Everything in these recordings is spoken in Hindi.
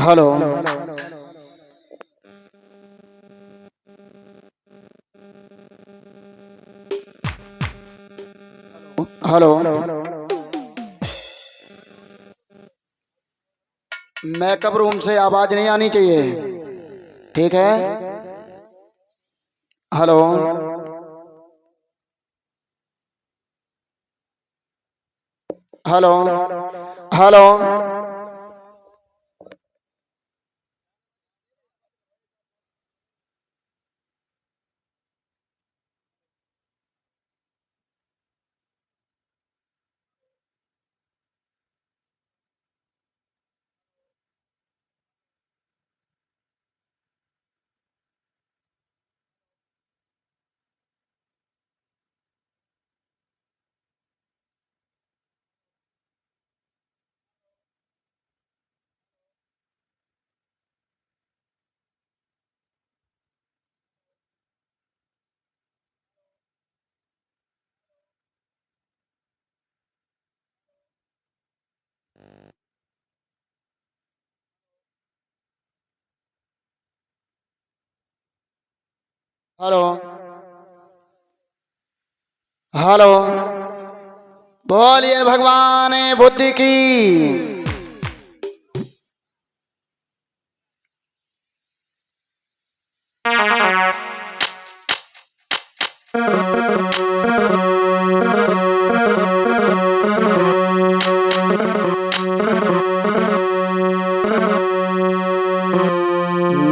Hello hello. मेकअप रूम से आवाज नहीं आनी चाहिए, ठीक है? Hello hello hello. Hello hello. बोलिए भगवान बुद्धि की।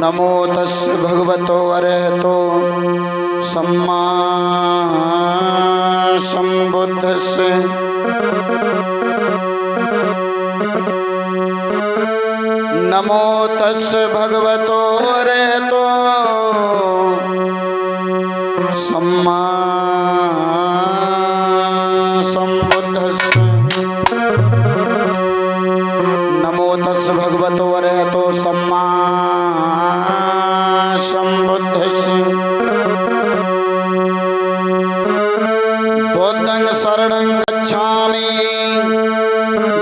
नमो तस् भगवतो अरहतो सम्मा संबुद्धस्स। नमो तस् भगवतो अरहतो सम्मा संबुद्धस्स। नमो तस् भगवतो अरहतो सम्मा संबुद्धस्स। बुद्धं शरणं गच्छामि,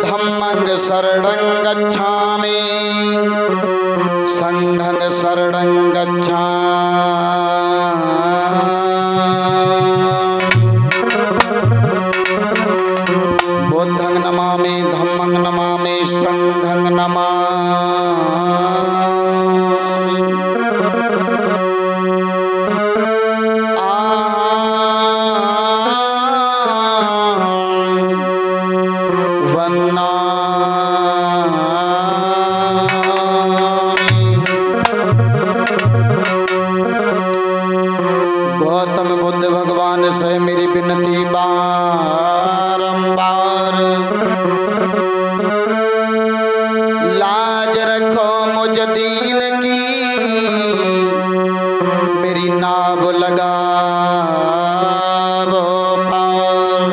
धम्मं शरणं गच्छामि, संघं शरणं गच्छामि। बुद्धं नमामि, धम्मं नमामि, संघं नमामि। गौतम बुद्ध भगवान से मेरी विनती बारंबार, लाज रखो मुझ दीन की, मेरी नाव लगा वो पार।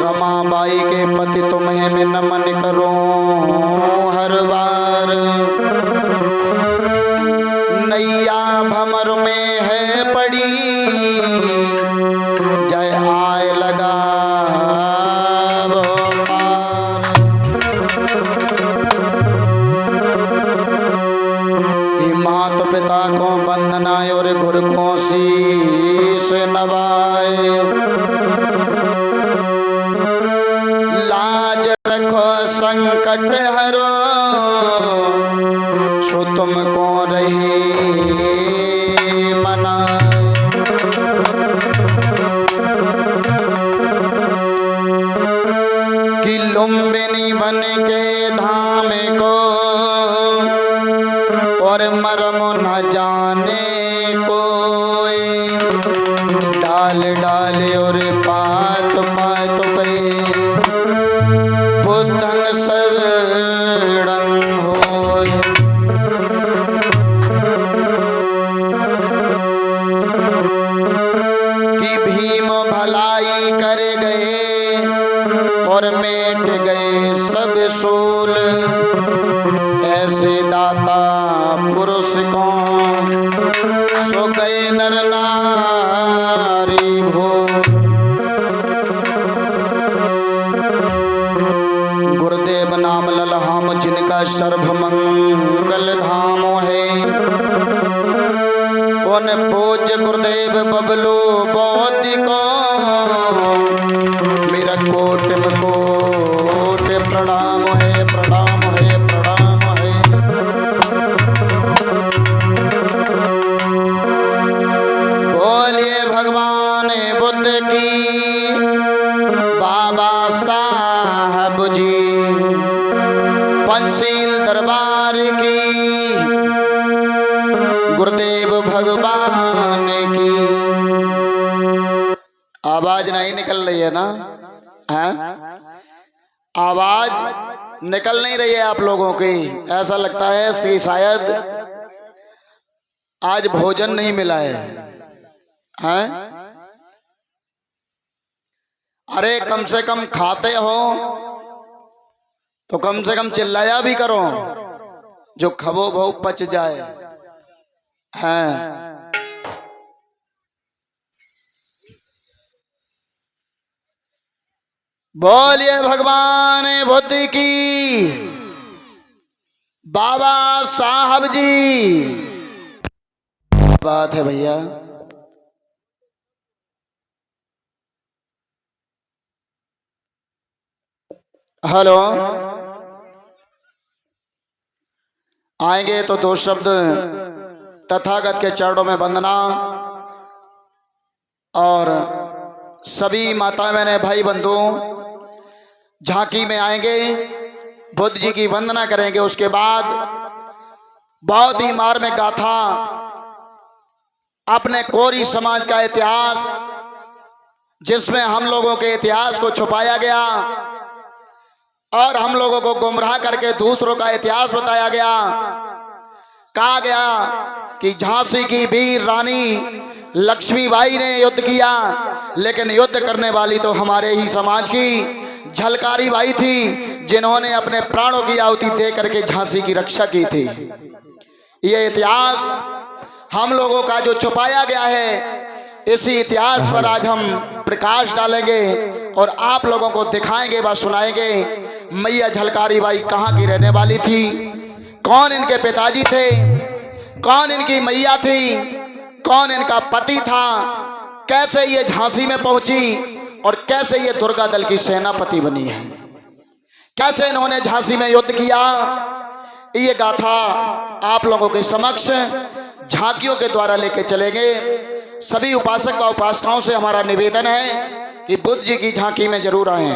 रमाबाई के पति तुम्हें मैं नमन करूं हर बार। नैया भंवर में है पड़ी, जय आए लगा वो पार। कि माता पिता को वंदना और गुरु को शीश नवाए। लाज रखो संकट हरो, सो तुमको रहे मनाए। कि लुम्बिनी बन के धाम को, और मरम न जाने कोई। डाल डाल और पात पात पे, बुद्धं शरणं होय। कि भीम भलाई कर गए, और मेट गए सब सूल। ऐसे दाता पुरुष को, सो गए नर नारी भूल। गुरुदेव नाम बोलल हम जिनका सर्व मंगल धाम है। उन पूज्य गुरुदेव बबलू बौद्ध को मेरा कोट में कोट प्रणाम है, प्रणाम है, प्रणाम है। बोलिए भगवान बुद्ध की, बाबा साहब जी, पंचशील दरबार की, गुरुदेव भगवान की। आवाज नहीं निकल रही है ना? है? आवाज निकल नहीं रही है आप लोगों की। ऐसा लगता है कि शायद आज भोजन नहीं मिला है। हैं? अरे कम से कम खाते हो तो कम से कम चिल्लाया भी करो, जो खबो भो पच जाए। हैं? बोलिए भगवान बुद्ध की, बाबा साहब जी। बात है भैया। हेलो, आएंगे तो दो शब्द तथागत के चरणों में वंदना, और सभी माता बहने भाई बंधु झांकी में आएंगे, बुद्ध जी की वंदना करेंगे। उसके बाद बहुत ही मार्मिक गाथा, अपने कोरी समाज का इतिहास, जिसमें हम लोगों के इतिहास को छुपाया गया और हम लोगों को गुमराह करके दूसरों का इतिहास बताया गया। कहा गया कि झांसी की वीर रानी लक्ष्मीबाई ने युद्ध किया, लेकिन युद्ध करने वाली तो हमारे ही समाज की झलकारी बाई थी, जिन्होंने अपने प्राणों की आहुति दे करके झांसी की रक्षा की थी। ये इतिहास हम लोगों का जो छुपाया गया है, इसी इतिहास पर आज हम प्रकाश डालेंगे और आप लोगों को दिखाएंगे व सुनाएंगे मैया झलकारी बाई कहाँ की रहने वाली थी, कौन इनके पिताजी थे, कौन इनकी मैया थी, कौन इनका पति था, कैसे ये झांसी में पहुंची और कैसे ये दुर्गा दल की सेनापति बनी है, कैसे इन्होंने झांसी में युद्ध किया। ये गाथा आप लोगों के समक्ष झांकियों के द्वारा लेके चलेंगे। सभी उपासक व उपासिकाओं से हमारा निवेदन है कि बुद्ध जी की झांकी में जरूर आए।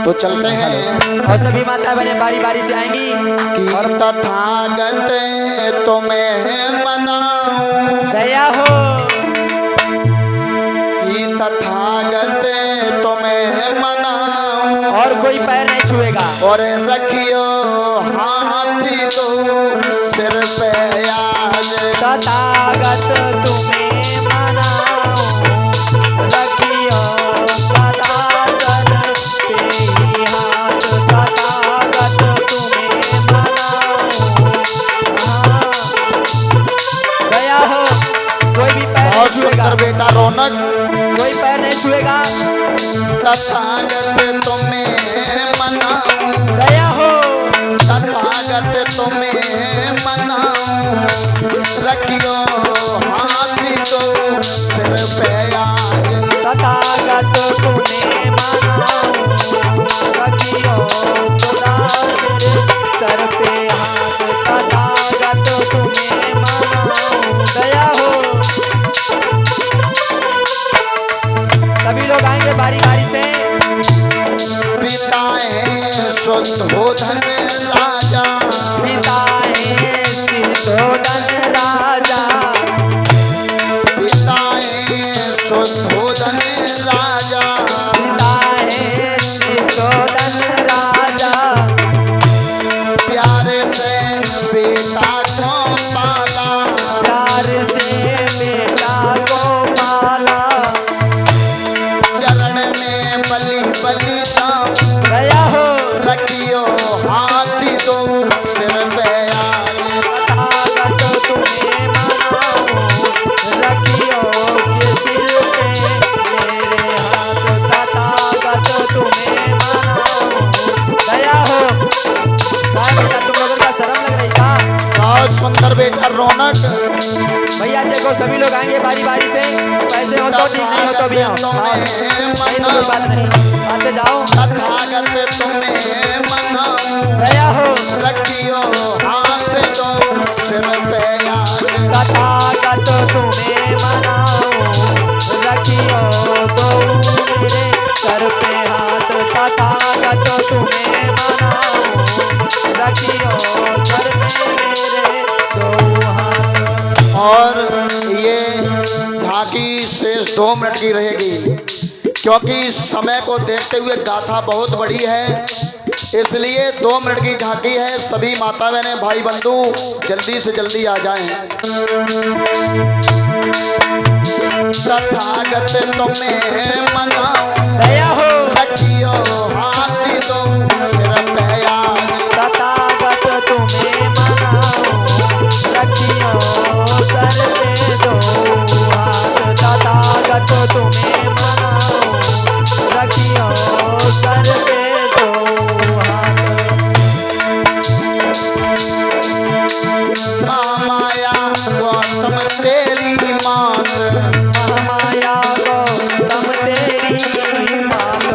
तो चलते हैं और सभी माता बहने बारी बारी से आएंगी। कि तथागत तुम्हें मनाऊं, दया हो, कि तथागत तुम्हें मनाऊं, और कोई पैर नहीं छुएगा, और रखियो हाथी तो सिर पे आज, तथागत तुम्हें मनाओ, रखियो सदा सर पे ही हाथ, तथागत तुम्हें मनाओ। हाँ, दया हो, कोई भी पैर नहीं छुएगा, बेटा रौनक, कोई पैर नहीं छुएगा, तथागत तुम्हें मनाऊं, दया हो, तथागत तुम्हें मनाऊं, रखियो हाथी तो सिर पे आज, तथागत तुम्हें मनाओ, रखियो सदा सर पे हाथ, तथागत तुम्हें मनाओ। दया हो, सभी लोग आएंगे बारी बारी से। पिता है शुद्धोधन राजा, पिता है शुद्धोधन राजा, पिता है शुद्धोधन राजा, पिता है शुद्धोधन राजा, प्यारे से बेटा को पाला, प्यार से बेटा को पाला, चरण में बलि बलि दाम, दया हो, रखियो हाथी तो सिर पे आज, तथागत तुम्हें मनाओ, रखियो देखो सभी लोग आएंगे बारी बारी से, पैसे हो तो ठीक, नहीं हो तो भी आओ। हाँ, नहीं तो कोई बात नहीं, आते जाओ। तथागत तुम्हें मनाऊं, दया हो रखियो हाथ दो सिर पे याद। तथागत तुम्हें मनाओ, रखियो दो मेरे सर पे हाथ। तथागत तुम्हें मनाओ, रखियो सर पे मेरे दो हाथ। और ये झांकी शेष 2 मिनट की रहेगी, क्योंकि समय को देखते हुए गाथा बहुत बड़ी है, इसलिए 2 मिनट की झांकी है। सभी माता बहने भाई बंधु जल्दी से जल्दी आ जाएं। तथागत तुम्हें मनाऊं, दया हो रखियो हाथ दो सिर पे याद। तथागत तुम्हें मनाओ, रखियो सर पे दो हाथ। तथागत तुम्हें मनाओ, रखियो सर पे दो हाथ। माया गौतम तेरी मात, महामाया गौतम तेरी मात।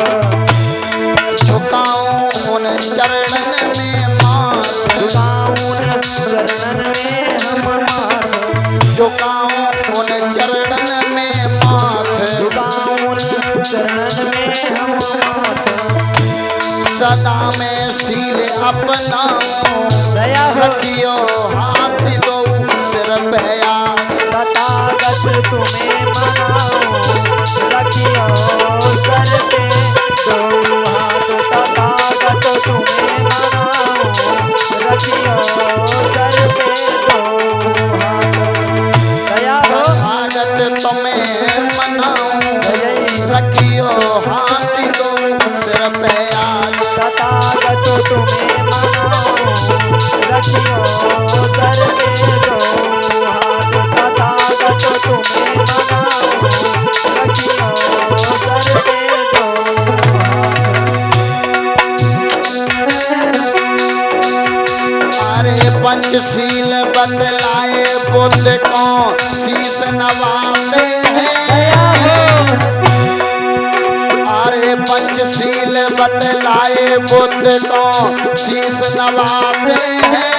झुकाऊं उन चरणन में मात, झुकाऊं चरणन में हम माथ। झुकाऊं उन चरणन में माथ। झुकाऊं चरणन में हम माथ। सदा में सील अपनाऊं, दया हो रखियो हाथ दो सिर पे याद। तथागत तुम्हें मनाओ, रखियो सर पे दो हाथ। तथागत तुम्हें मनाओ, रखियो सर पे दो हाथ। दया हो तथागत तुम्हें मनाऊं, रखियो हाथ दो सिर पे याद। तथागत तुम्हें मनाओ, रखियो सर पे दो हाथ। तथागत तुम्हें मनाओ, रखियो सर पे दो हाथ। अरे पंचशील बतलाए बुद्ध को शीश नवाते दया हैं। हो अरे पंचशील बतलाए बुद्ध को शीश नवाते हैं।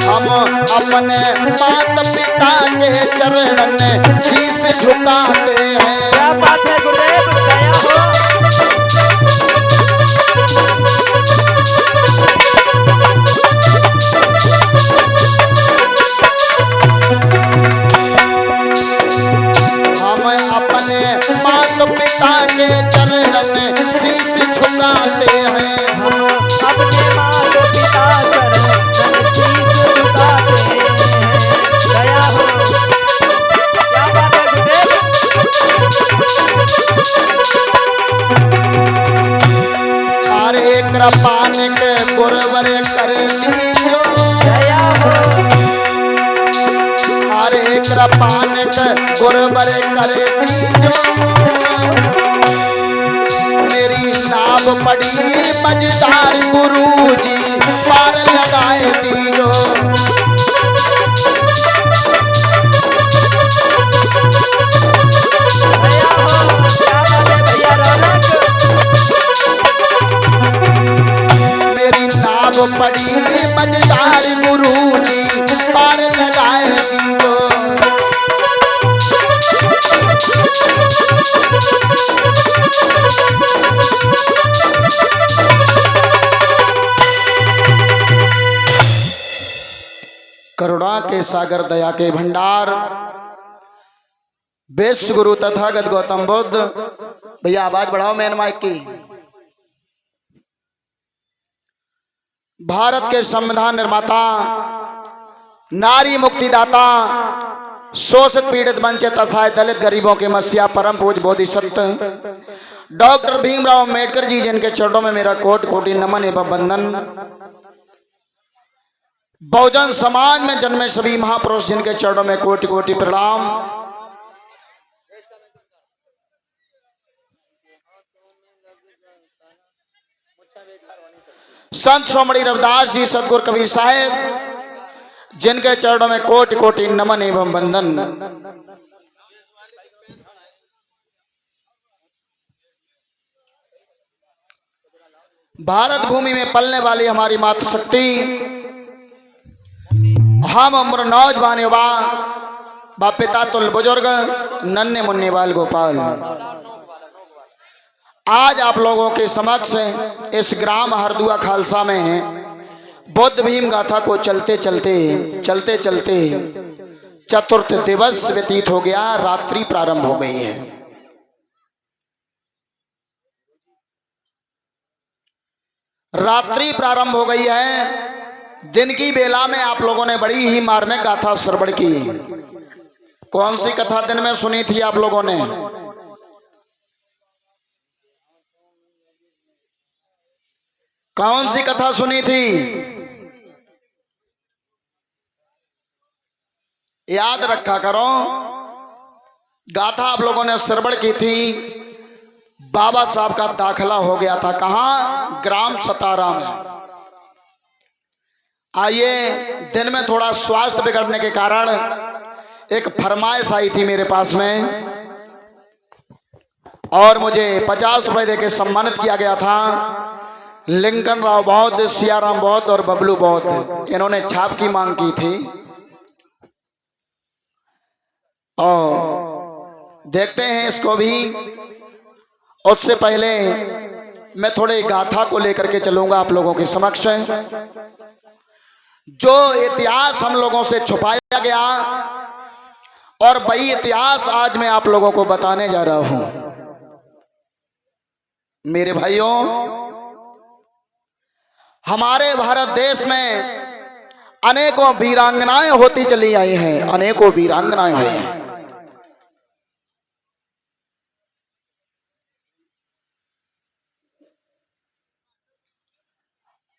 हम अपने माता पिता के चरणन शीश झुकाते हैं। क्या बात है गुरुदेव, दया हो हम अपने माता पिता के चरणन शीश झुकाते हैं। हम अपने माता पिता चरण शीश झुकाते हैं। दया हो क्या बात है गुरुदेव। अरे कृपानिक गुरुवर कर दीजो, दया हो अरे कृपानिक गुरुवर कर दीजो। मेरी नाव पड़ी मझधार गुरुजी पार लगाए दीजो। दया हो क्या बात है भैया रौनक। मेरी नाव पड़ी मझधार गुरुजी पार लगाए दीजो। करुणा के सागर दया के भंडार विश्व गुरु तथागत गौतम बुद्ध। भैया आवाज बढ़ाओ मैन माइक की। भारत के संविधान निर्माता, नारी मुक्तिदाता, शोषित पीड़ित वंचित असहाय दलित गरीबों के मसीहा परम पूज्य बोधिसत्व डॉक्टर भीमराव अम्बेडकर जी, जिनके चरणों में मेरा कोटि कोटि नमन एवं वंदन। बहुजन समाज में जन्मे सभी महापुरुष, जिनके चरणों में कोटि कोटि प्रणाम। संत श्रोमणी रविदास जी, सतगुरु कबीर साहेब, जिनके चरणों में कोटि कोटि नमन एवं वंदन। भारत भूमि में पलने वाली हमारी मातृशक्ति, हम उम्र नौजवान युवा, बाप पिता तुल बुजुर्ग, नन्हे मुन्ने बाल गोपाल, आज आप लोगों के समक्ष इस ग्राम हरदुआ खालसा में बुद्ध भीम गाथा को चलते चलते चतुर्थ दिवस व्यतीत हो गया, रात्रि प्रारंभ हो गई है। रात्रि प्रारंभ हो गई है। दिन की बेला में आप लोगों ने बड़ी ही मार्मिक गाथा श्रवण की। कौन सी कथा दिन में सुनी थी आप लोगों ने? कौन सी कथा सुनी थी? याद रखा करो। गाथा आप लोगों ने श्रवण की थी। बाबा साहब का दाखिला हो गया था कहाँ? ग्राम सतारा में। आइए, दिन में थोड़ा स्वास्थ्य बिगड़ने के कारण एक फरमाइश आई थी मेरे पास में, और मुझे 50 रुपए देके सम्मानित किया गया था। लिंकन राव बौद्ध, सियाराम बौद्ध और बबलू बौद्ध, इन्होंने छाप की मांग की थी। और देखते हैं इसको भी। उससे पहले मैं थोड़े गाथा को लेकर के चलूंगा आप लोगों के समक्ष। जो इतिहास हम लोगों से छुपाया गया, और वही इतिहास आज मैं आप लोगों को बताने जा रहा हूं। मेरे भाइयों, हमारे भारत देश में अनेकों वीरांगनाएं होती चली आई हैं, अनेकों वीरांगनाएं हुई हैं।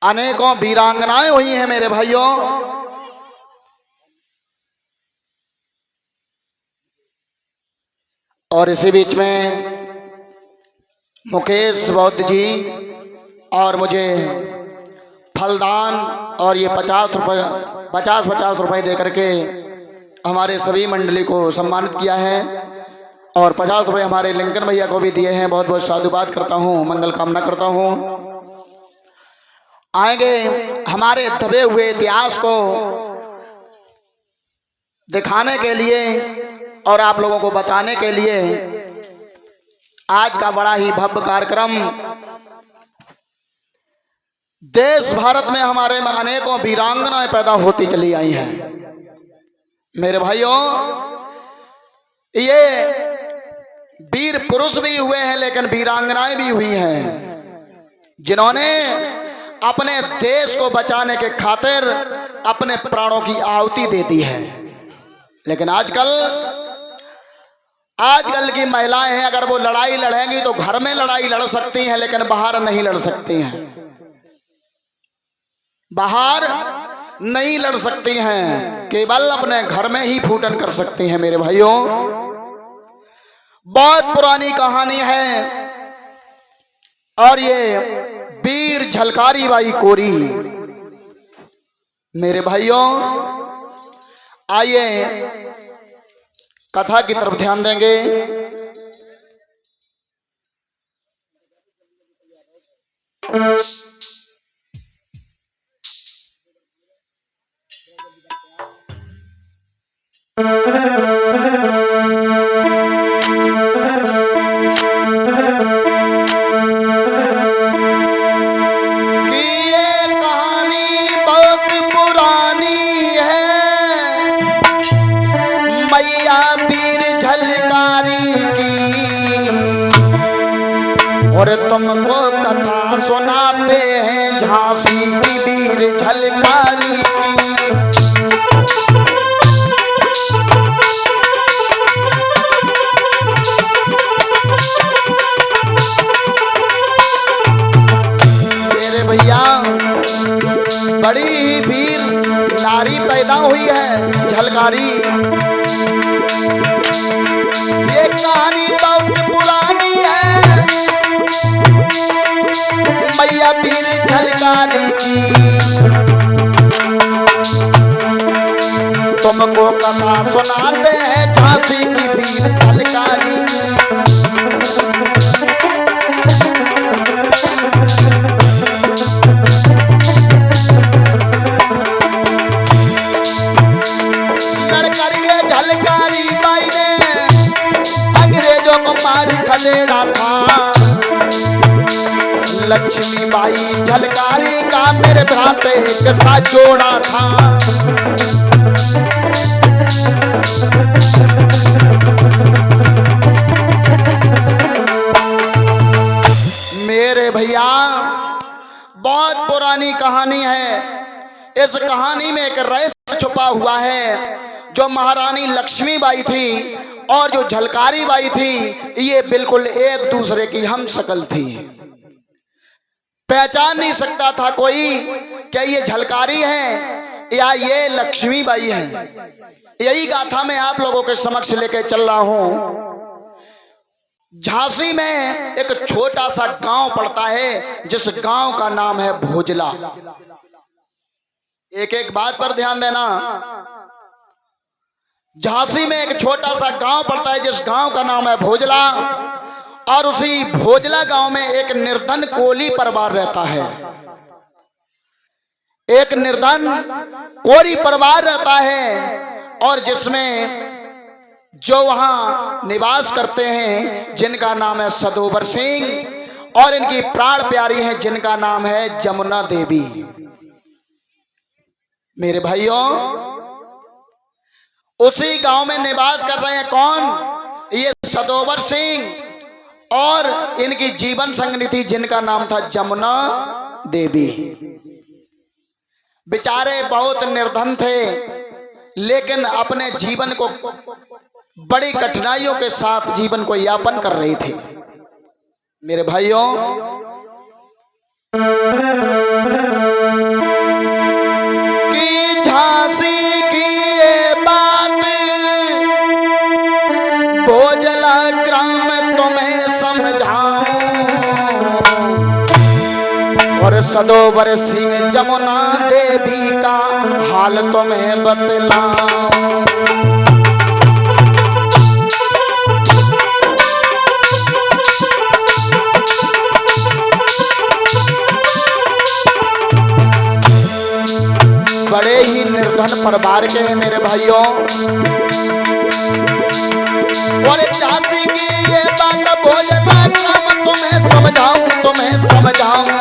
अनेकों वीरांगनाएं हुई हैं मेरे भाइयों। और इसी बीच में मुकेश बौद्ध जी और मुझे फलदान और ये 50 रुपए दे करके हमारे सभी मंडली को सम्मानित किया है, और 50 रुपए हमारे लिंकन भैया को भी दिए हैं। बहुत बहुत साधुवाद करता हूँ, मंगल कामना करता हूँ। आएंगे हमारे दबे हुए इतिहास को दिखाने के लिए और आप लोगों को बताने के लिए आज का बड़ा ही भव्य कार्यक्रम। देश भारत में हमारे में अनेकों वीरांगनाएं पैदा होती चली आई हैं। मेरे भाइयों, ये वीर पुरुष भी हुए हैं, लेकिन वीरांगनाएं भी हुई हैं, जिन्होंने अपने देश को बचाने के खातिर अपने प्राणों की आहुति दे दी है। लेकिन आजकल की महिलाएं हैं, अगर वो लड़ाई लड़ेंगी तो घर में लड़ाई लड़ सकती हैं, लेकिन बाहर नहीं लड़ सकती हैं। बाहर नहीं लड़ सकती हैं, केवल अपने घर में ही फूटन कर सकती हैं। मेरे भाइयों, बहुत पुरानी कहानी है, और ये वीर झलकारी बाई कोरी। मेरे भाइयों, आइए कथा की तरफ ध्यान देंगे। और तुमको कथा सुनाते हैं झांसी की वीर झलकारी की। मेरे भैया, बड़ी ही वीर नारी पैदा हुई है झलकारी। ये कहानी बहुत पुरानी है, मैया वीर झलकारी की। तुमको कथा सुनाते हैं झांसी की वीर झलकारी। लड़कर के झलकारी बाई ने अंग्रेजों को मार खदेड़ा था। लक्ष्मी बाई झलकारी का मेरे भ्राते एक साथ जोड़ा था। मेरे भैया बहुत पुरानी कहानी है। इस कहानी में एक रहस्य छुपा हुआ है। जो महारानी लक्ष्मीबाई थी और जो झलकारी बाई थी, ये बिल्कुल एक दूसरे की हम शक्ल थी। पहचान नहीं सकता था कोई क्या ये झलकारी है या ये लक्ष्मीबाई है। यही गाथा मैं आप लोगों के समक्ष लेके चल रहा हूं। झांसी में एक छोटा सा गांव पड़ता है जिस गांव का नाम है भोजला। एक एक बात पर ध्यान देना। झांसी में एक छोटा सा गांव पड़ता है जिस गांव का नाम है भोजला, और उसी भोजला गांव में एक निर्धन कोली परिवार रहता है। एक निर्धन कोली परिवार रहता है और जिसमें जो वहां निवास करते हैं जिनका नाम है सदोबर सिंह, और इनकी प्राण प्यारी है जिनका नाम है जमुना देवी। मेरे भाइयों, उसी गांव में निवास कर रहे हैं कौन? ये सदोबर सिंह और इनकी जीवन संगनी थी जिनका नाम था जमुना देवी। बेचारे बहुत निर्धन थे, लेकिन अपने जीवन को बड़ी कठिनाइयों के साथ जीवन को यापन कर रही थी। मेरे भाइयों, की झांसी की ये बात भोजला ग्राम तुम्हें समझाऊं, और सदोबर सिंह जमुना देवी का हाल तुम्हें बतलाऊं। बड़े ही निर्धन परिवार के हैं मेरे भाइयों, और झांसी की ये बात भोजला ग्राम तुम्हें समझाऊं, तुम्हें समझाऊं।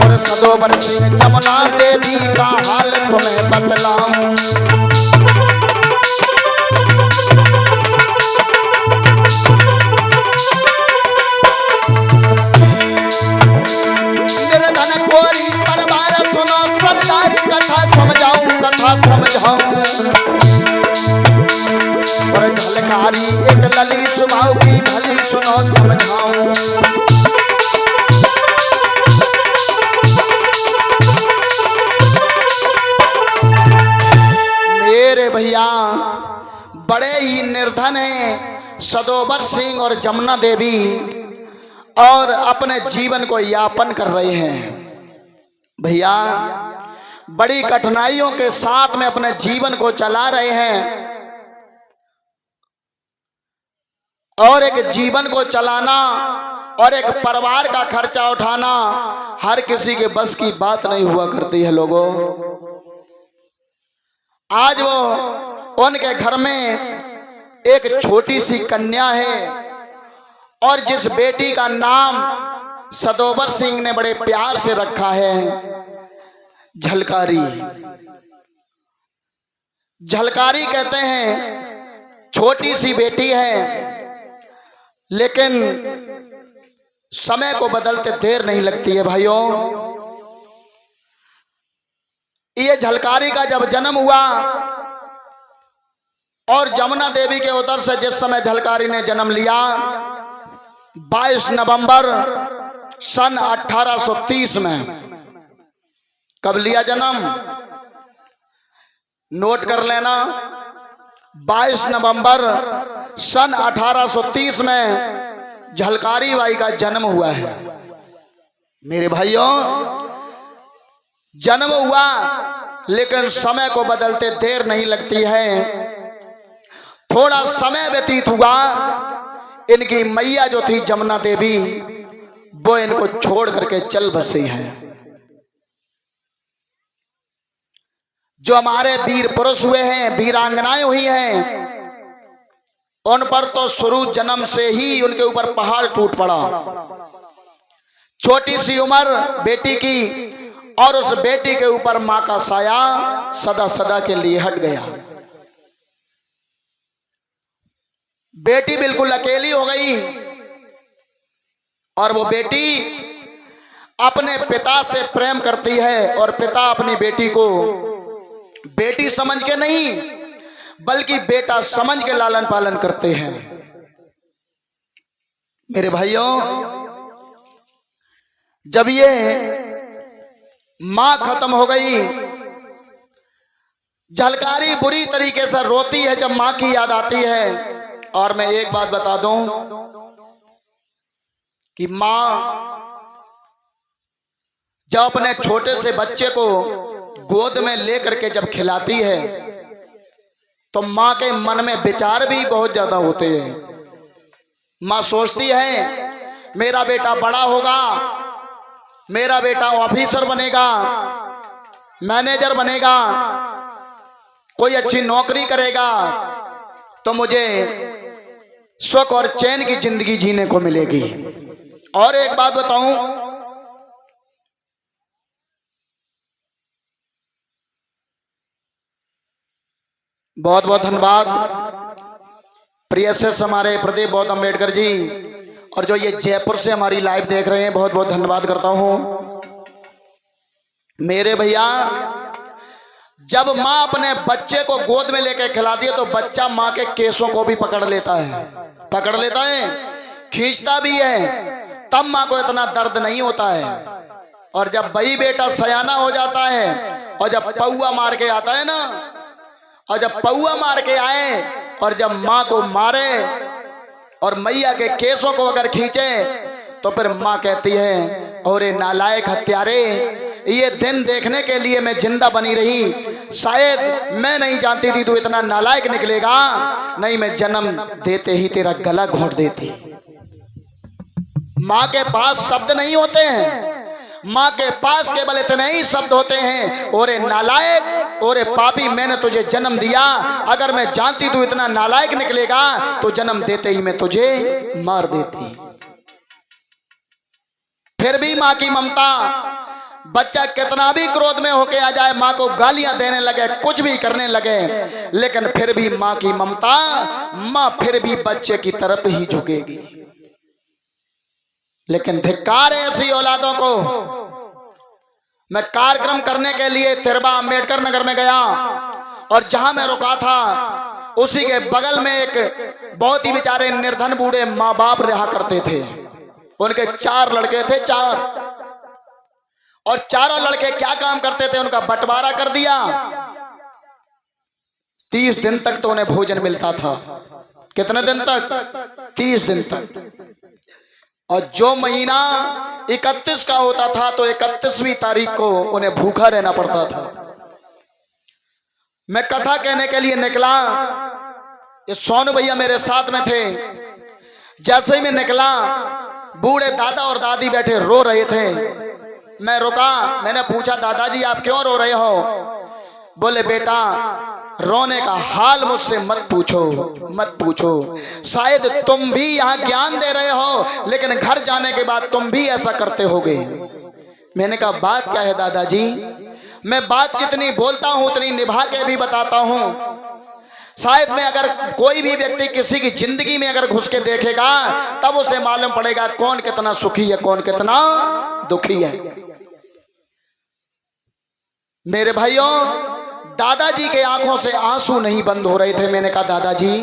और सदोबर सिंह जमुना देवी का हाल तुम्हें बतलाऊं। निर्धन कोरी परिवार सुनो सरदारी कथा समझाऊं, कथा समझाऊं। और झलकारी एक लली स्वभाव की भली सुनो समझाऊं। मेरे भैया बड़े ही निर्धन हैं सदोबर सिंह और जमुना देवी, और अपने जीवन को यापन कर रहे हैं। भैया बड़ी कठिनाइयों के साथ में अपने जीवन को चला रहे हैं, और एक जीवन को चलाना और एक परिवार का खर्चा उठाना हर किसी के बस की बात नहीं हुआ करती है लोगों। आज वो उनके घर में एक छोटी सी कन्या है, और जिस बेटी का नाम सदोबर सिंह ने बड़े प्यार से रखा है झलकारी। झलकारी कहते हैं छोटी सी बेटी है, लेकिन समय को बदलते देर नहीं लगती है भाइयों। ये झलकारी का जब जन्म हुआ और जमुना देवी के उदर से जिस समय झलकारी ने जन्म लिया, 22 नवंबर सन 1830 में। कब लिया जन्म? नोट कर लेना, 22 नवंबर सन 1830 में झलकारी बाई का जन्म हुआ है। मेरे भाइयों, जन्म हुआ लेकिन समय को बदलते देर नहीं लगती है। थोड़ा समय व्यतीत हुआ, इनकी मैया जो थी जमुना देवी, वो इनको छोड़ करके चल बसी है। जो हमारे वीर पुरुष हुए हैं, वीरांगनाएं हुई हैं, उन पर तो शुरू जन्म से ही उनके ऊपर पहाड़ टूट पड़ा। छोटी सी उम्र बेटी की, और उस बेटी के ऊपर मां का साया सदा सदा के लिए हट गया। बेटी बिल्कुल अकेली हो गई, और वो बेटी अपने पिता से प्रेम करती है, और पिता अपनी बेटी को बेटी समझ के नहीं बल्कि बेटा समझ के लालन पालन करते हैं। मेरे भाइयों, जब ये मां खत्म हो गई, झलकारी बुरी तरीके से रोती है जब मां की याद आती है। और मैं एक बात बता दूं कि मां जब अपने छोटे से बच्चे को गोद में लेकर के जब खिलाती है, तो मां के मन में विचार भी बहुत ज्यादा होते हैं। मां सोचती है मेरा बेटा बड़ा होगा, मेरा बेटा ऑफिसर बनेगा, मैनेजर बनेगा, कोई अच्छी नौकरी करेगा, तो मुझे सुख और चैन की जिंदगी जीने को मिलेगी। और एक बात बताऊं, बहुत बहुत धन्यवाद प्रिय एस हमारे प्रदीप बहुत अम्बेडकर जी, और जो ये जयपुर से हमारी लाइव देख रहे हैं, बहुत बहुत धन्यवाद करता हूं। मेरे भैया, जब मां अपने बच्चे को गोद में लेकर खिलाती है, तो बच्चा मां के केसों को भी पकड़ लेता है, खींचता भी है, तब मां को इतना दर्द नहीं होता है। और जब वही बेटा सयाना हो जाता है, और जब पौआ मार के आता है ना, और जब पौआ मार के आए, और जब मां को मारे और मैया के केसों को अगर खींचे, तो फिर मां कहती है, अरे नालायक हत्यारे, ये दिन देखने के लिए मैं जिंदा बनी रही। शायद मैं नहीं जानती थी तू इतना नालायक निकलेगा, नहीं मैं जन्म देते ही तेरा गला घोंट देती। मां के पास शब्द नहीं होते हैं, मां के पास केवल इतने ही शब्द होते हैं, ओरे नालायक, ओरे पापी, मैंने तुझे जन्म दिया, अगर मैं जानती तू इतना नालायक निकलेगा तो जन्म देते ही मैं तुझे मार देती। फिर भी मां की ममता, बच्चा कितना भी क्रोध में होके आ जाए, मां को गालियां देने लगे, कुछ भी करने लगे, लेकिन फिर भी मां की ममता, मां फिर भी बच्चे की तरफ ही झुकेगी। लेकिन धिक्कार है ऐसी औलादों को। मैं कार्यक्रम करने के लिए तिरवा अम्बेडकर नगर में गया, और जहां मैं रुका था उसी के बगल में एक बहुत ही बेचारे निर्धन बूढ़े माँ बाप रहा करते थे। उनके 4 लड़के थे, 4, और चारों लड़के क्या काम करते थे, उनका बंटवारा कर दिया। 30 दिन तक तो उन्हें भोजन मिलता था। कितने दिन तक? 30 दिन तक। और जो महीना 31 का होता था, तो 31वीं तारीख को उन्हें भूखा रहना पड़ता था। मैं कथा कहने के लिए निकला, ये सोनू भैया मेरे साथ में थे। जैसे ही मैं निकला, बूढ़े दादा और दादी बैठे रो रहे थे। मैं रुका, मैंने पूछा, दादाजी आप क्यों रो रहे हो? बोले, बेटा रोने का हाल मुझसे मत पूछो, शायद तुम भी यहाँ ज्ञान दे रहे हो, लेकिन घर जाने के बाद तुम भी ऐसा करते होगे। मैंने कहा, बात क्या है दादाजी? मैं बात जितनी बोलता हूँ उतनी निभा के भी बताता हूँ। शायद में अगर कोई भी व्यक्ति किसी की जिंदगी में अगर घुस के देखेगा, तब उसे मालूम पड़ेगा कौन कितना सुखी है, कौन कितना दुखी है। मेरे भाइयों, दादाजी के आंखों से आंसू नहीं बंद हो रहे थे। मैंने कहा, दादाजी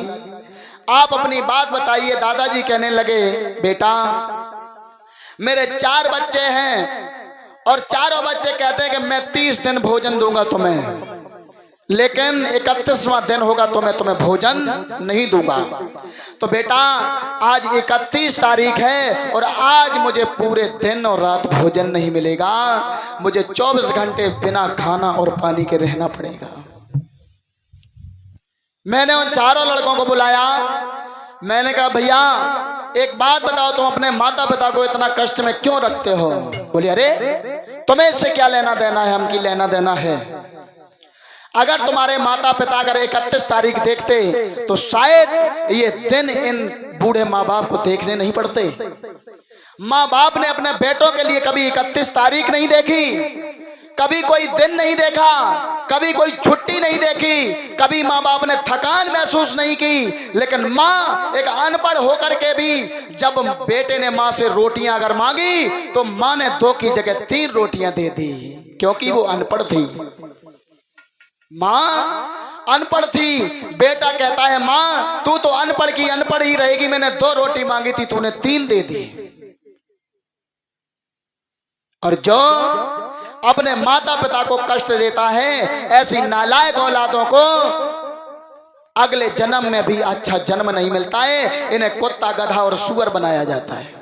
आप अपनी बात बताइए। दादाजी कहने लगे, बेटा मेरे 4 बच्चे हैं, और चारों बच्चे कहते हैं कि मैं 30 दिन भोजन दूंगा तुम्हें, लेकिन 31वां दिन होगा तो मैं तुम्हें भोजन नहीं दूंगा। तो बेटा आज 31 तारीख है और आज मुझे पूरे दिन और रात भोजन नहीं मिलेगा, मुझे 24 घंटे बिना खाना और पानी के रहना पड़ेगा। मैंने उन चारों लड़कों को बुलाया, मैंने कहा भैया एक बात बताओ, तुम अपने माता पिता को इतना कष्ट में क्यों रखते हो? बोले अरे तुम्हें इससे क्या लेना देना है, हम की लेना देना है। अगर तुम्हारे माता पिता अगर 31 तारीख देखते तो शायद ये दिन इन बूढ़े माँ बाप को देखने नहीं पड़ते। माँ बाप ने अपने बेटों के लिए कभी 31 तारीख नहीं देखी, कभी कोई दिन नहीं देखा, कभी कोई छुट्टी नहीं देखी, कभी माँ बाप ने थकान महसूस नहीं की। लेकिन माँ एक अनपढ़ होकर के भी जब बेटे ने माँ से रोटियां अगर मांगी तो माँ ने 2 की जगह 3 रोटियां दे दी, क्योंकि वो अनपढ़ थी। माँ अनपढ़ थी। बेटा कहता है माँ तू तो अनपढ़ की अनपढ़ ही रहेगी, मैंने 2 रोटी मांगी थी, तूने 3 दे दी। और जो अपने माता पिता को कष्ट देता है, ऐसी नालायक औलादों को अगले जन्म में भी अच्छा जन्म नहीं मिलता है, इन्हें कुत्ता गधा और सुअर बनाया जाता है।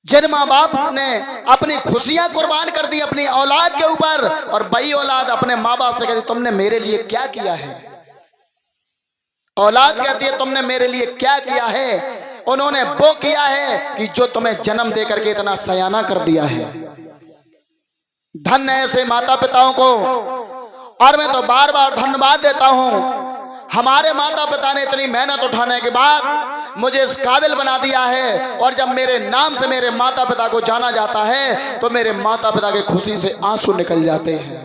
जिन माँ बाप ने अपनी खुशियां कुर्बान कर दी अपनी औलाद के ऊपर, और वही औलाद अपने माँ बाप से कहती तुमने मेरे लिए क्या किया है। औलाद कहती है तुमने मेरे लिए क्या किया है। उन्होंने वो किया है कि जो तुम्हें जन्म दे करके इतना सयाना कर दिया है। धन्य ऐसे माता पिताओं को, और मैं तो बार बार धन्यवाद देता हूं। हमारे माता पिता ने इतनी मेहनत उठाने के बाद मुझे इस काबिल बना दिया है, और जब मेरे नाम से मेरे माता पिता को जाना जाता है तो मेरे माता पिता के खुशी से आंसू निकल जाते हैं।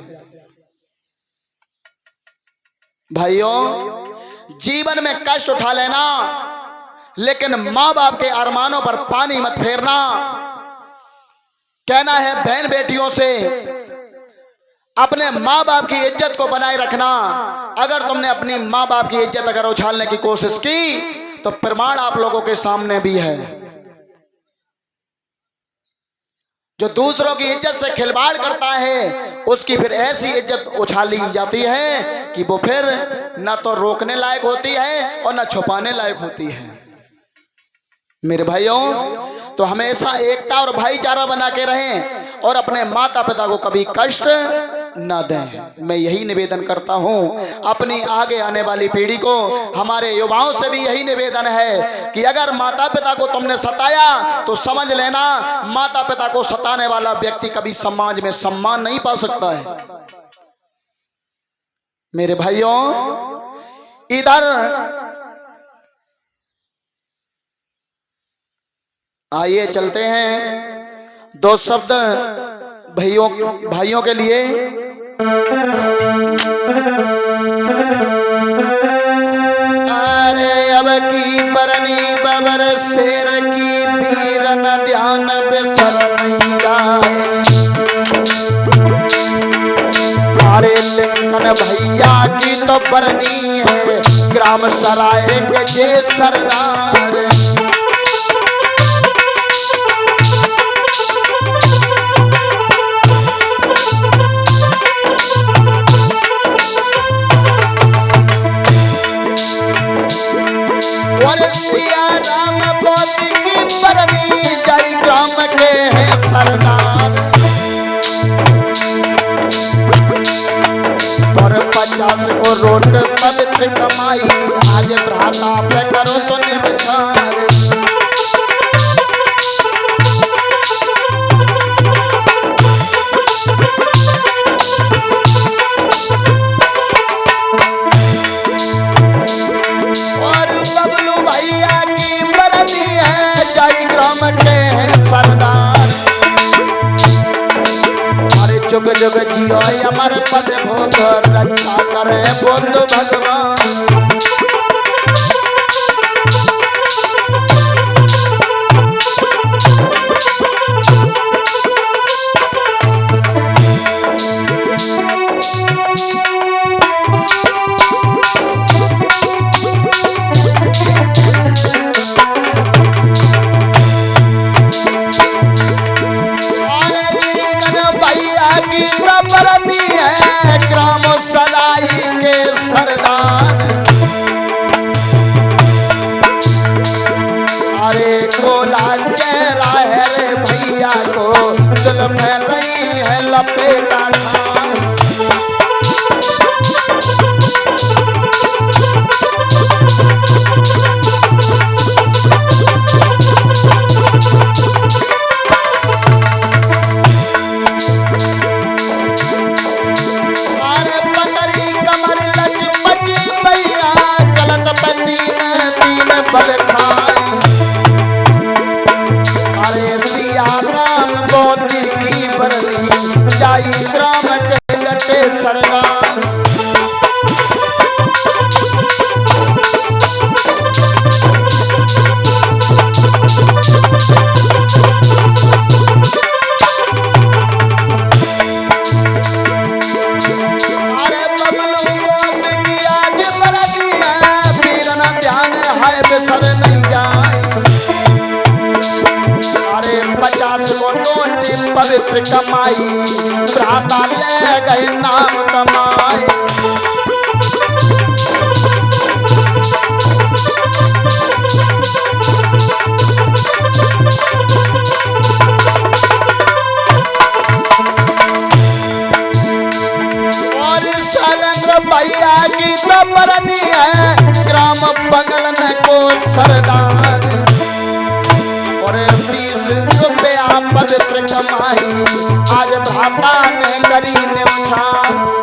भाइयों जीवन में कष्ट उठा लेना, लेकिन माँ बाप के अरमानों पर पानी मत फेरना। कहना है बहन बेटियों से अपने माँ बाप की इज्जत को बनाए रखना। अगर तुमने अपनी माँ बाप की इज्जत अगर उछालने की कोशिश की तो प्रमाण आप लोगों के सामने भी है। जो दूसरों की इज्जत से खिलवाड़ करता है उसकी फिर ऐसी इज्जत उछाली जाती है कि वो फिर ना तो रोकने लायक होती है और ना छुपाने लायक होती है। मेरे भाइयों तो हमेशा एकता और भाईचारा बना के रहें और अपने माता पिता को कभी कष्ट न दें। मैं यही निवेदन करता हूं अपनी आगे आने वाली पीढ़ी को, हमारे युवाओं से भी यही निवेदन है कि अगर माता पिता को तुमने सताया तो समझ लेना माता पिता को सताने वाला व्यक्ति कभी समाज में सम्मान नहीं पा सकता है। मेरे भाइयों इधर आइए चलते हैं 2 शब्द भाइयों के लिए। अरे अब की बरनी बबर शेर की पीर न ध्यान बिसर नहीं गाए। अरे लिंकन भैया की तो बरनी है ग्राम सराय के जे सरदार। राम पोती की बरनी जय ग्राम के है सरदार। और 50 को रोट पवित्र कमाई आज भ्राता पे करो तो निबछार। जुग जुग जियो अमर पद भोग रक्षा करे बंधु भगवान। भैया की तो बरनी पवित्र कमाई, भ्राता ले गए नाम कमाए। भैया की तो बरनी है ग्राम बगलन को सरदार, और 20 रुपया पवित्र कमाई आज भ्राता ने करी न्योछावर।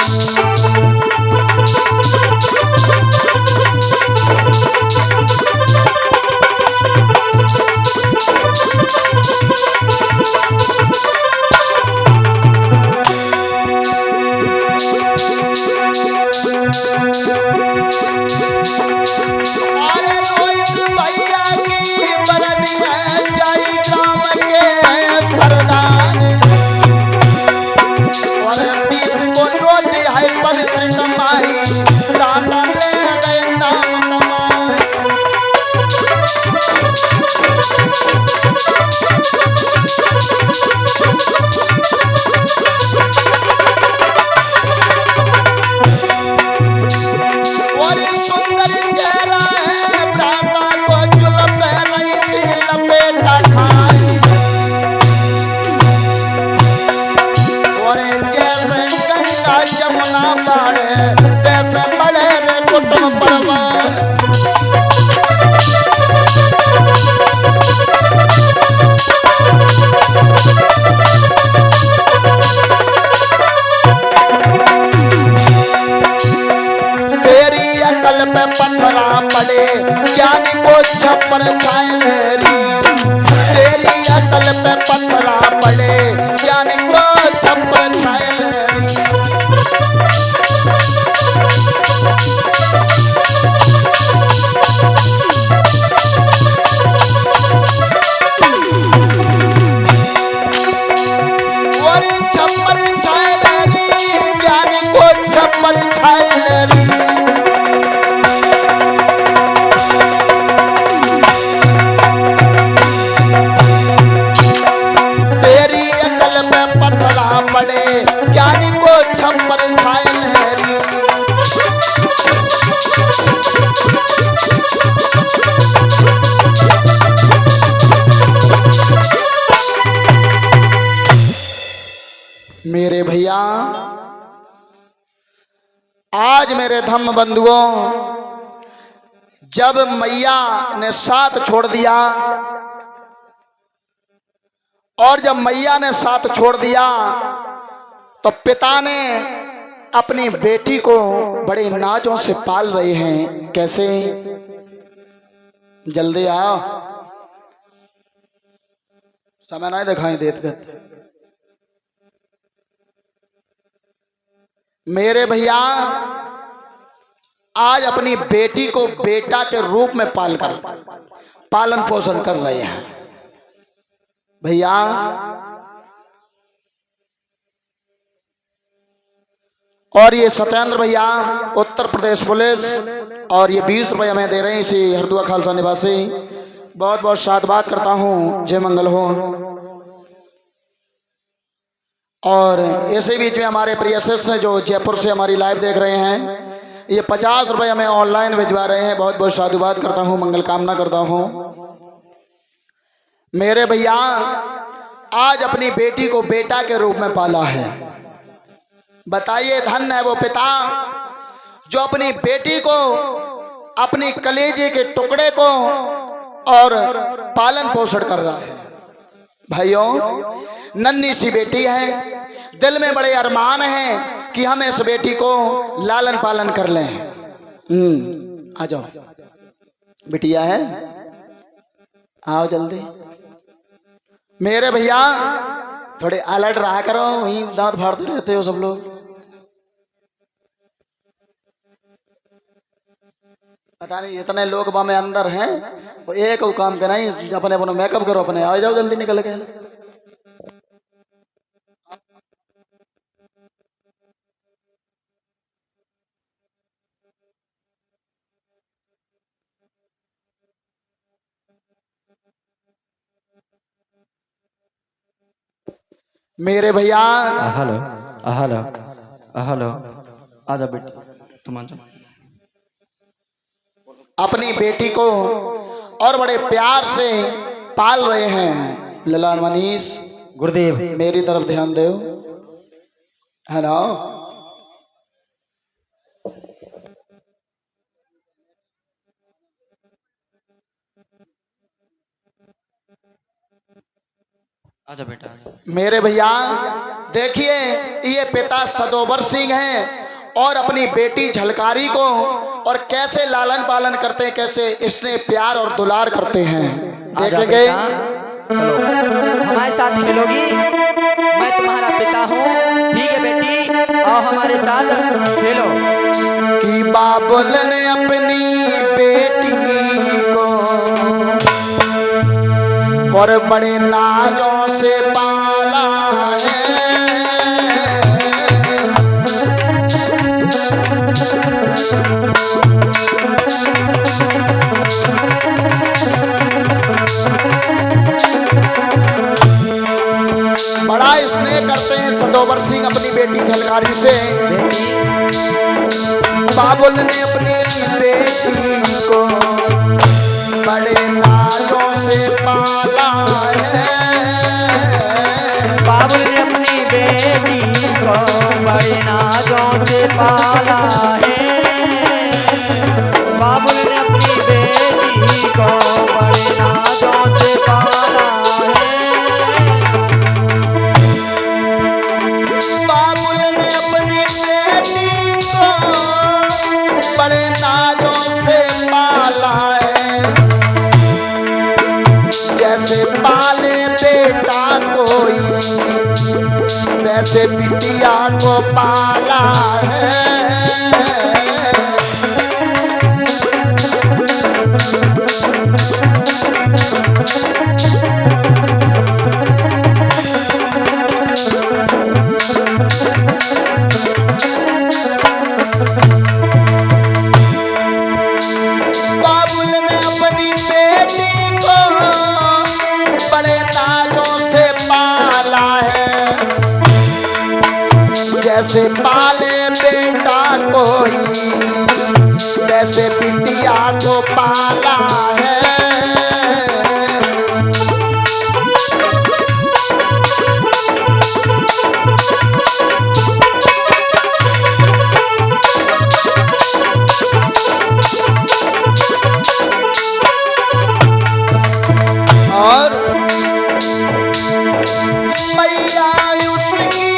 पत्थरा पड़े ज्ञानी को छप्पर छायरी, तेरी अकल पे पत्थरा पड़े ज्ञानी को छप्पर छायरी। और छप्पर छायरी ज्ञानी को छप्पर छायरी। पड़े ज्ञानी को छप्पर छाए लहरी। मेरे भैया आज मेरे धम्म बंधुओं, जब मैया ने साथ छोड़ दिया और जब मैया ने साथ छोड़ दिया तो पिता ने अपनी बेटी को बड़े नाजों से पाल रहे हैं। कैसे? जल्दी आओ, समय नहीं दिखाई देत। मेरे भैया आज अपनी बेटी को बेटा के रूप में पालन पोषण कर रहे हैं। भैया और ये सत्येंद्र भैया उत्तर प्रदेश पुलिस, और ये 20 रुपये हमें दे रहे हैं इसी हरदुआ खालसा निवासी। बहुत बहुत साधुवाद करता हूँ, जय मंगल हो। और इसी बीच में हमारे प्रिय शिष्य जो जयपुर से हमारी लाइव देख रहे हैं, ये 50 रुपये हमें ऑनलाइन भिजवा रहे हैं। बहुत बहुत साधुवाद करता हूँ, मंगल कामना करता हूँ। मेरे भैया आज अपनी बेटी को बेटा के रूप में पाला है। बताइए, धन्य है वो पिता जो अपनी बेटी को, अपनी कलेजे के टुकड़े को और पालन पोषण कर रहा है। भाइयों, नन्ही सी बेटी है, दिल में बड़े अरमान हैं कि हम इस बेटी को लालन पालन कर लें। आ जाओ, बिटिया है, आओ जल्दी। मेरे भैया थोड़े अलर्ट रहा करो, वहीं दांत फाड़ते रहते हो सब लोग। पता नहीं इतने लोग में अंदर हैं, वो एक काम करना ही, अपने अपने मेकअप करो, अपने आ जाओ जल्दी निकल के। मेरे भैया हेलो हेलो हेलो, आजा बेटी तुम आजा। अपनी बेटी को और बड़े प्यार से पाल रहे हैं। लला मनीष गुरुदेव मेरी तरफ ध्यान दो। हेलो आजा बेटा आजा। मेरे भैया देखिए, ये पिता सदोबर सिंह हैं और अपनी बेटी झलकारी को और कैसे लालन पालन करते हैं, कैसे इसने प्यार और दुलार करते हैं, आजा देखेंगे। बेटा, चलो हमारे साथ खेलोगी, मैं तुम्हारा पिता हूँ, ठीक है बेटी, आओ हमारे साथ खेलो। कि बाबुल ने अपनी बेटी को और बड़े नाजों से पाला है। बड़ा स्नेह करते हैं सदोबर सिंह अपनी बेटी झलकारी से। बाबुल ने अपनी बेटी को बड़े नाजों से पाला है। बाबुल ने अपनी बेटी को बड़े नाजों से पाला है। बाबुल ने अपनी बेटी को बड़े नाजों से पाला है। बाबुल ने अपनी बेटी को बड़े नाजों से पाला है। जैसे पाले बेटा कोई वैसे बिटिया को पाला है। बाबुल ने अपनी बेटी को बड़े नाजों से पाला है। जैसे पाले बेटा कोई वैसे बिटिया को पाला है। और मैया उसकी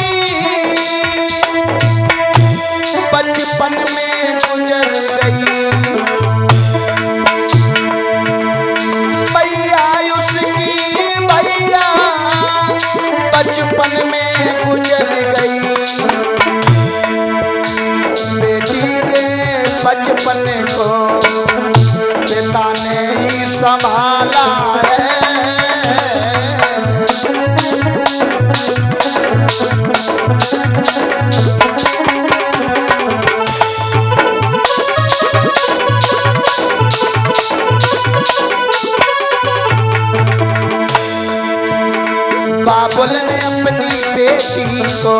बचपन में गुजर गई। मैया उसकी भैया बचपन में गुजर गई। बेटी के बचपन को पिता ने ही संभाला है। बाबुल ने अपनी बेटी को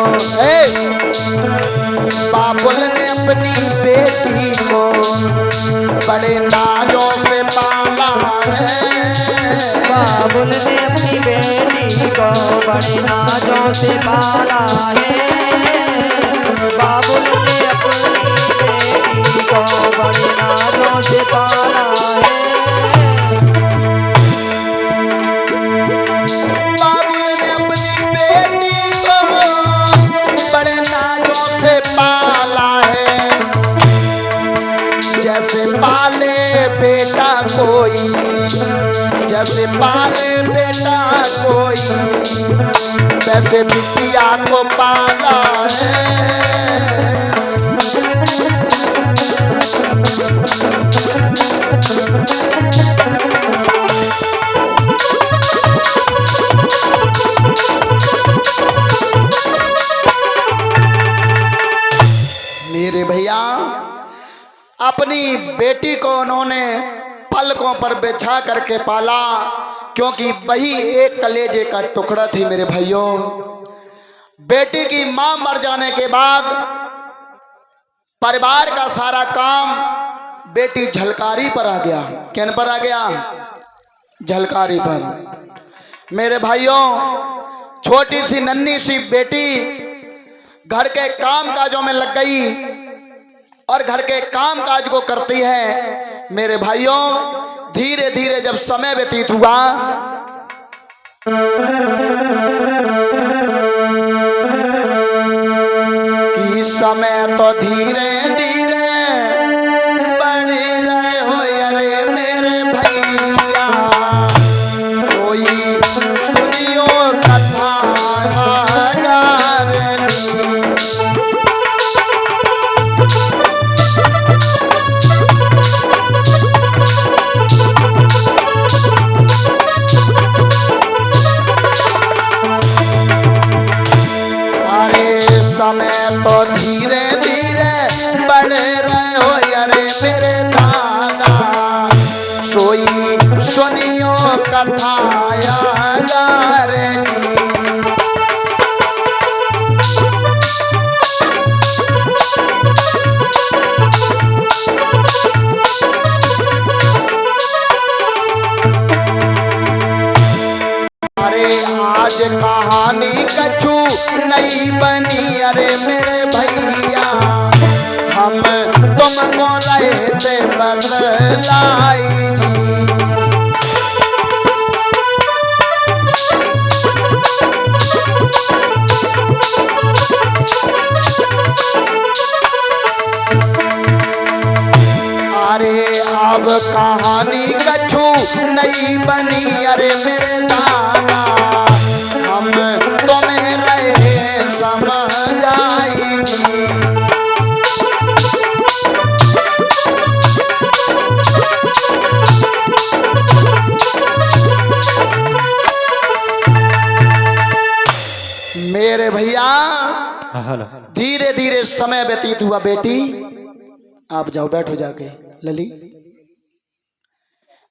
बाबुल ने अपनी बेटी को बड़े नाजों से पाला है। बाबुल ने अपनी बेटी को बड़े नाजों से पाला है। बाबुल ने अपनी बेटी को बड़े नाजों से पाला है। बाबुल ने अपनी बेटी को बड़े नाजों से पाला है। जैसे पाले बेटा कोई जैसे पाले बेटा कोई वैसे बिटिया को पाला है। मेरे भैया अपनी बेटी को उन्होंने पलकों पर बिछा करके पाला, क्योंकि वही एक कलेजे का टुकड़ा थी। मेरे भाइयों बेटी की मां मर जाने के बाद परिवार का सारा काम बेटी झलकारी पर आ गया। किन पर आ गया? झलकारी पर। मेरे भाइयों, छोटी सी नन्ही सी बेटी घर के काम काजों में लग गई और घर के काम काज को करती है। मेरे भाइयों, धीरे धीरे जब समय व्यतीत हुआ, कि समय तो धीरे धीरे बढ़ रहे हो अरे मेरे भैया, कोई सुनियो कथा समय तो धीरे धीरे बढ़ रहे हो अरे मेरे दादा, सोई सुनियो कथा यार की। अरे आज कहानी कछु नहीं बनी अरे मेरे भैया, हम तुमको रहते बदलाई जी। अरे अब कहानी कछु नहीं बनी अरे मेरे दादा, हम तुम्हें रहे समझाएंगे। मेरे भैया, धीरे धीरे समय व्यतीत हुआ। बेटी आप जाओ, बैठो जाके लली।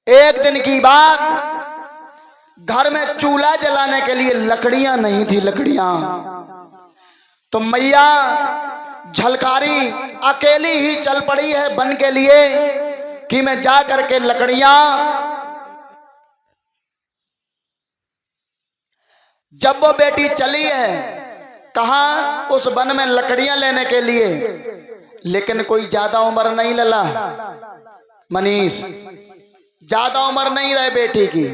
एक दिन की बात, घर में चूल्हा जलाने के लिए लकड़ियां नहीं थी। लकड़ियां तो मैया झलकारी अकेली ही चल पड़ी है बन के लिए कि मैं जा करके लकड़ियां। जब वो बेटी चली है कहां? उस वन में लकड़ियां लेने के लिए, लेकिन कोई ज्यादा उम्र नहीं लला मनीष, ज्यादा उम्र नहीं रहे बेटी की,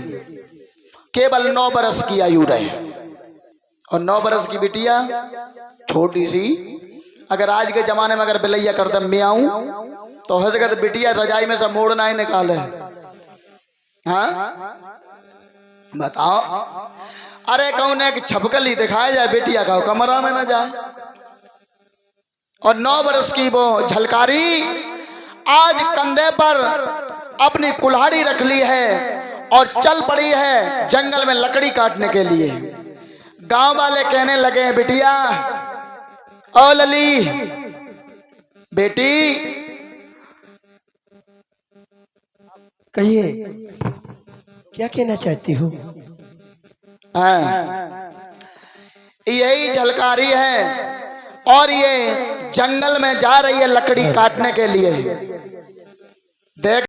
केवल 9 बरस की आयु रहे। और 9 बरस की बिटिया छोटी सी, अगर आज के जमाने में अगर बिलैया कर दम मैं आऊं तो हो सके तो बिटिया रजाई में से मोड़ना ही निकाले। हाँ बताओ, अरे कौन है कि छपकली दिखाया जाए बेटिया का कमरा में न जाए। और 9 बरस की वो झलकारी आज कंधे पर अपनी कुल्हाड़ी रख ली है और चल पड़ी है जंगल में लकड़ी काटने के लिए। गांव वाले कहने लगे, बिटिया ओ लली बेटी, कहिए क्या कहना चाहती हो? यही झलकारी है और ये जंगल में जा रही है लकड़ी काटने के लिए। देख